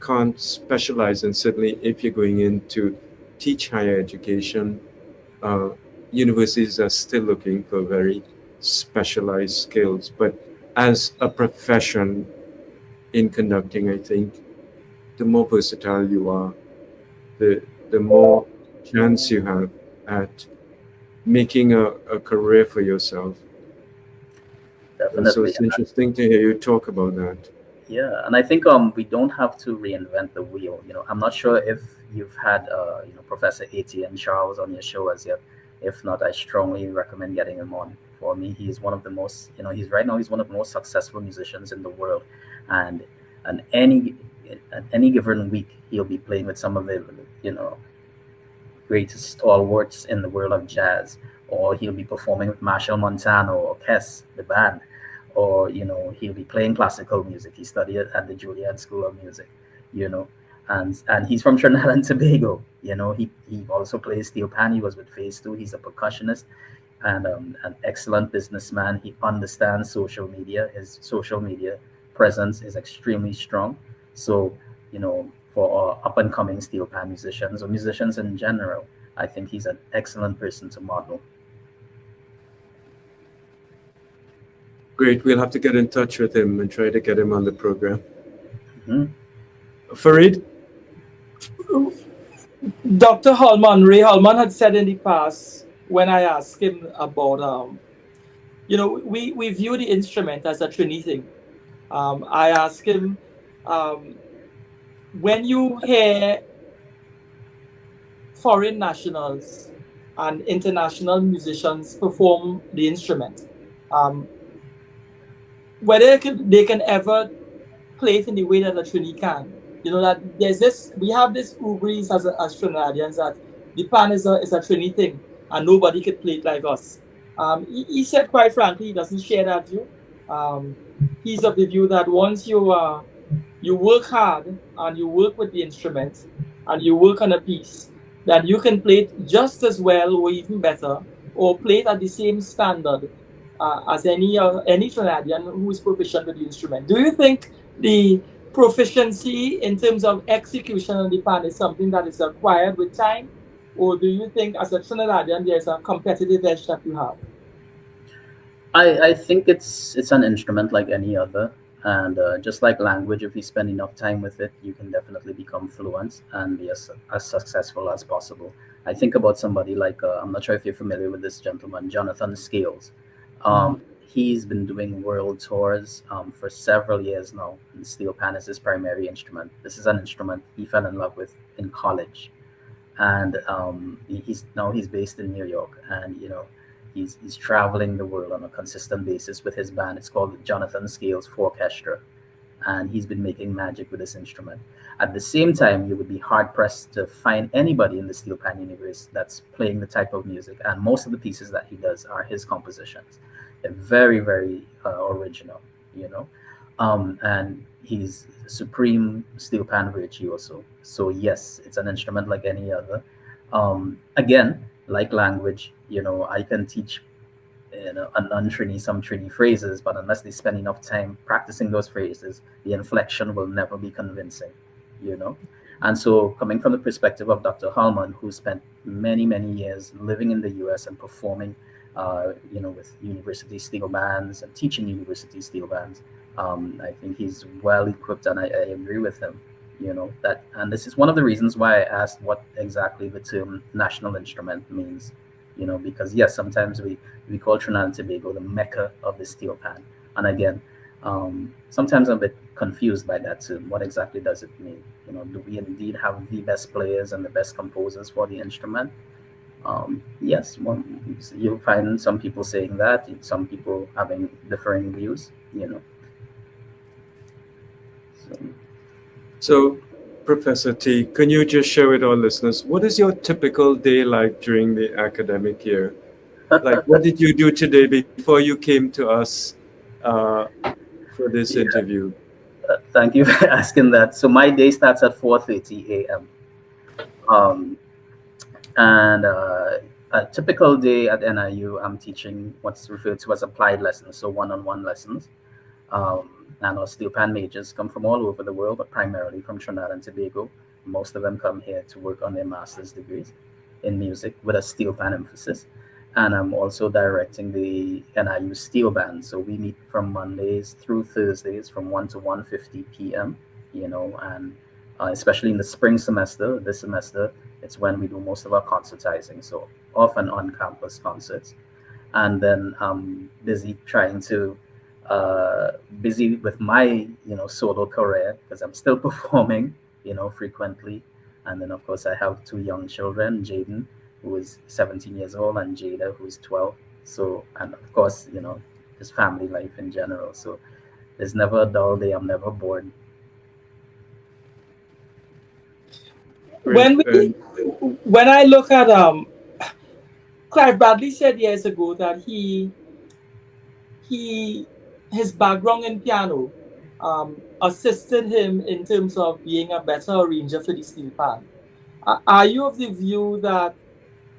can't specialize, and certainly if you're going in to teach higher education, uh, universities are still looking for very specialized skills. But as a profession in conducting, I think the more versatile you are, the the more chance you have at making a career for yourself. So Definitely. it's interesting to hear you talk about that. Yeah, and I think we don't have to reinvent the wheel. I'm not sure if you've had Professor A.T. and Charles on your show as yet. If not, I strongly recommend getting him on. For me, he is one of the most, he's right now, he's one of the most successful musicians in the world. And and any given week, he'll be playing with some of the, you know, greatest stalwarts in the world of jazz, or he'll be performing with Marshall Montano or Kes, the band, or he'll be playing classical music. He studied at the Juilliard School of Music, you know, and he's from Trinidad and Tobago. He also plays steel pan. He was with Phase Two. He's a percussionist and an excellent businessman. He understands social media. His social media presence is extremely strong. So, for up and coming steel pan musicians or musicians in general, I think he's an excellent person to model. Great. We'll have to get in touch with him and try to get him on the program. Mhm. Farid? Dr. Holman, Ray Holman had said in the past when I asked him about, we view the instrument as a Trini thing. I asked him, um, when you hear foreign nationals and international musicians perform the instrument, um, whether they can ever play it in the way that a Trini can. That we have this hubris as Trinidadians that the pan is a Trini thing and nobody could play it like us. He said quite frankly he doesn't share that view. Um, he's of the view that once you work hard and you work with the instrument and you work on a piece, that you can play it just as well or even better, or play it at the same standard as any Trinidadian who is proficient with the instrument. Do you think the proficiency in terms of execution on the pan is something that is acquired with time, or do you think as a Trinidadian there's a competitive edge that you have? I think it's an instrument like any other, and just like language, if you spend enough time with it, you can definitely become fluent and be as successful as possible. I think about somebody like I'm not sure if you're familiar with this gentleman, Jonathan Scales. He's been doing world tours for several years now, and steel pan is his primary instrument. This is an instrument he fell in love with in college, and he's based in New York, and he's traveling the world on a consistent basis with his band. It's called the Jonathan Scales Orchestra, and he's been making magic with this instrument. At the same time, you would be hard pressed to find anybody in the steel pan universe that's playing the type of music, and most of the pieces that he does are his compositions. They're very, very original, you know. And he's supreme steel pan virtuoso. So yes, it's an instrument like any other. Again, like language, I can teach a non-Trini some Trini phrases, but unless they spend enough time practicing those phrases, the inflection will never be convincing, you know. And so, coming from the perspective of Dr. Hallman, who spent many, many years living in the U.S. and performing, with university steel bands and teaching university steel bands, I think he's well equipped, and I agree with him. And this is one of the reasons why I asked what exactly the term national instrument means. Because yes, sometimes we call Trinidad and Tobago the mecca of the steel pan, and again, sometimes I'm a bit confused by that term. What exactly does it mean? Do we indeed have the best players and the best composers for the instrument? Yes, well, you'll find some people saying that, some people having differing views. So, So, Professor T, can you just share with our listeners what is your typical day like during the academic year? Like, what did you do today before you came to us for this yeah, interview? thank you for asking that. So my day starts at 4:30 a.m. Um, and a typical day at NIU, I'm teaching what's referred to as applied lessons, so one-on-one lessons. And our steel pan majors come from all over the world, but primarily from Trinidad and Tobago. Most of them come here to work on their master's degrees in music with a steel pan emphasis. And I'm also directing the NIU Steel Band. So we meet from Mondays through Thursdays from 1 to 1:50 p.m., and especially in the spring semester, this semester, it's when we do most of our concertizing. So often on-campus concerts. And then I'm busy trying to busy with my solo career because I'm still performing frequently. And then of course I have two young children, Jaden, who is 17 years old, and Jada, who is 12. So, and of course, his family life in general. So there's never a dull day. I'm never bored. Great. When we And when I look at Clive Bradley said years ago that he his background in piano assisted him in terms of being a better arranger for the steel pan. Are you of the view that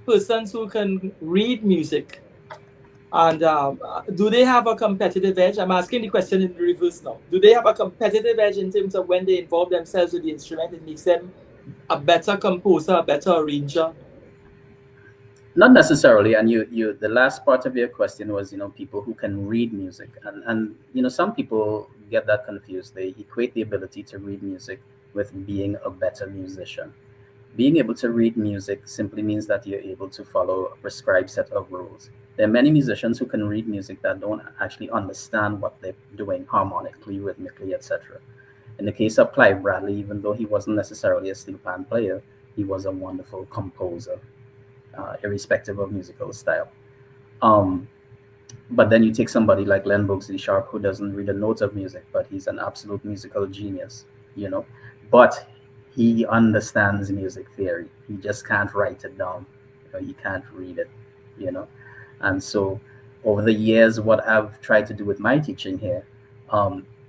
persons who can read music and do they have a competitive edge? I'm asking the question in reverse now. Do they have a competitive edge in terms of when they involve themselves with the instrument? It makes them a better composer, a better arranger. Not necessarily. And the last part of your question was, people who can read music, and some people get that confused. They equate the ability to read music with being a better musician. Being able to read music simply means that you're able to follow a prescribed set of rules. There are many musicians who can read music that don't actually understand what they're doing harmonically, rhythmically, etc. In the case of Clive Bradley, even though he wasn't necessarily a steel pan player, he was a wonderful composer, irrespective of musical style. Um, but then you take somebody like Len Bogsy Sharp, who doesn't read a note of music, but he's an absolute musical genius, you know. But he understands music theory. He just can't write it down. He can't read it, you know. And so, over the years, what I've tried to do with my teaching here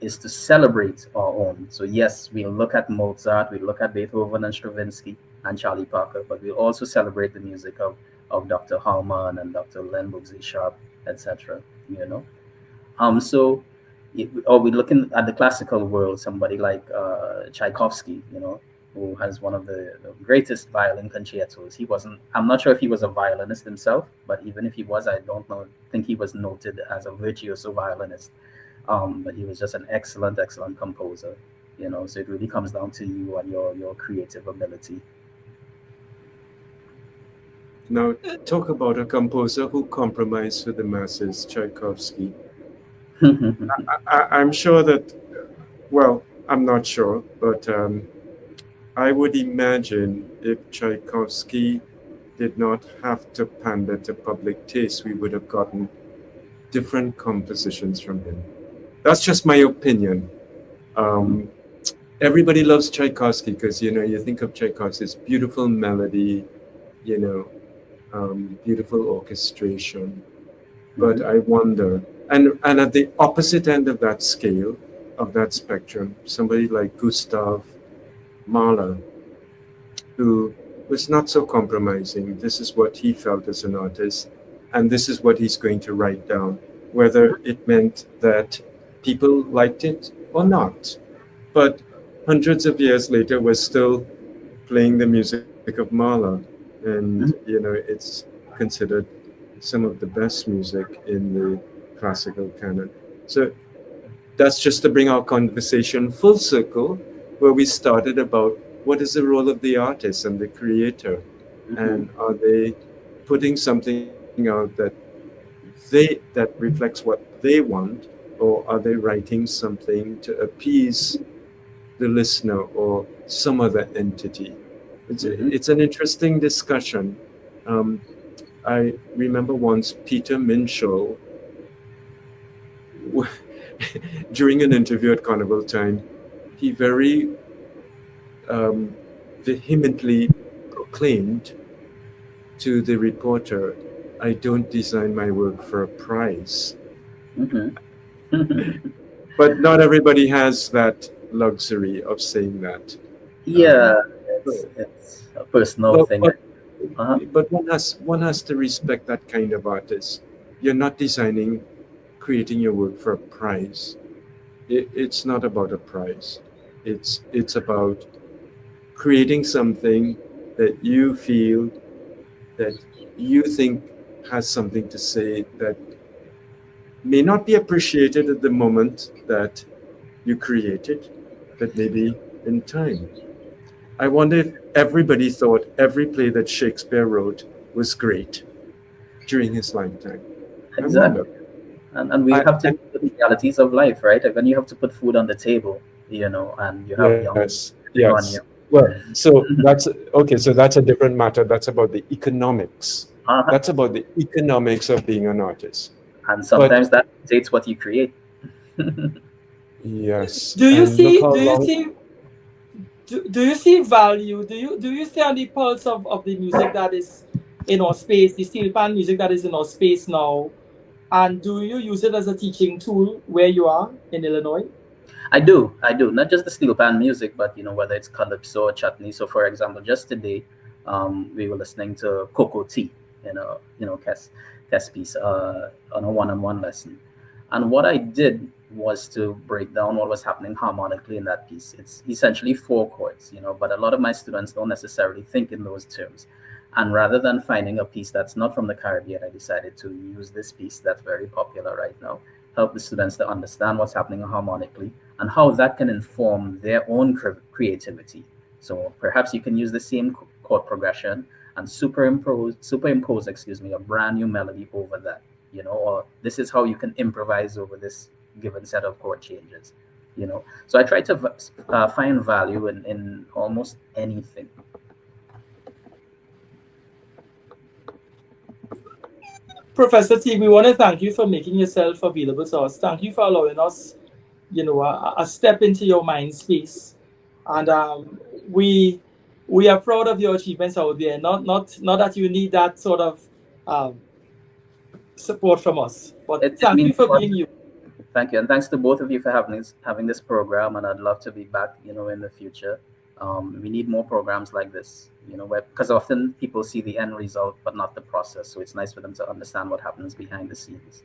is to celebrate our own. So yes, we'll look at Mozart, we'll look at Beethoven and Stravinsky and Charlie Parker, but we'll also celebrate the music of Dr. Hallman and Dr. Len Bogsy Sharp, etc. You know, so or we're looking at the classical world, somebody like Tchaikovsky, who has one of the greatest violin concertos. He wasn't. I'm not sure if he was a violinist himself, but even if he was, I don't know. Think he was noted as a virtuoso violinist. But he was just an excellent, excellent composer. So it really comes down to you and your creative ability. now talk about a composer who compromised for the masses, Tchaikovsky. I'm sure that, well, I'm not sure, but I would imagine if Tchaikovsky did not have to pander to public taste, we would have gotten different compositions from him. That's just my opinion. Um, Everybody loves Tchaikovsky because, you think of Tchaikovsky's beautiful melody, you know, beautiful orchestration. But I wonder, and at the opposite end of that scale, of that spectrum, somebody like Gustav Mahler, who was not so compromising. This is what he felt as an artist, and this is what he's going to write down, whether it meant that people liked it or not. But hundreds of years later, we're still playing the music of Mahler, and it's considered some of the best music in the classical canon. So that's just to bring our conversation full circle, where we started about what is the role of the artist and the creator, and are they putting something out that reflects what they want, or are they writing something to appease the listener or some other entity? It's an interesting discussion. Um, I remember once Peter Minshall, during an interview at Carnival Time, he very vehemently proclaimed to the reporter, "I don't design my work for a prize." But not everybody has that luxury of saying that. Um, Yeah, it's a personal but, thing. but, Uh-huh. but one has to respect that kind of artist. You're not creating your work for a prize. It's not about a prize. It's about creating something that you feel, that you think has something to say, that may not be appreciated at the moment that you create it, but maybe in time. I wonder if everybody thought every play that Shakespeare wrote was great during his lifetime. I wonder. Exactly. And we have to I deal with the realities of life, right? Like when you have to put food on the table, and you have young Yes, people on yes. you. Well, so that's okay. So that's a different matter. That's about the economics Uh-huh. That's about the economics of being an artist. And But sometimes that dictates what you create. yes, Do you and look see? how Do you long. see? Do you see value? Do you stay on the pulse of the music that is in our space, the steel pan music that is in our space now? And do you use it as a teaching tool where you are in Illinois? I do. Not just the steel pan music, but whether it's calypso or chutney. So, for example, just today, we were listening to Cocoa Tea, Kes piece, on a one-on-one lesson. And what I did was to break down what was happening harmonically in that piece. It's essentially four chords, but a lot of my students don't necessarily think in those terms. And rather than finding a piece that's not from the Caribbean, I decided to use this piece that's very popular right now, help the students to understand what's happening harmonically and how that can inform their own creativity. So perhaps you can use the same chord progression and superimpose, excuse me, a brand new melody over that, or this is how you can improvise over this given set of chord changes. So I try to find value in almost anything. Professor T, we want to thank you for making yourself available to us. Thank you for allowing us, a step into your mind space. And we are proud of your achievements out there. Not that you need that sort of um, support from us, but It thank you means a for lot. being you. Thank you, and thanks to both of you for having this program. And I'd love to be back, in the future. We need more programs like this, because often people see the end result but not the process. So it's nice for them to understand what happens behind the scenes.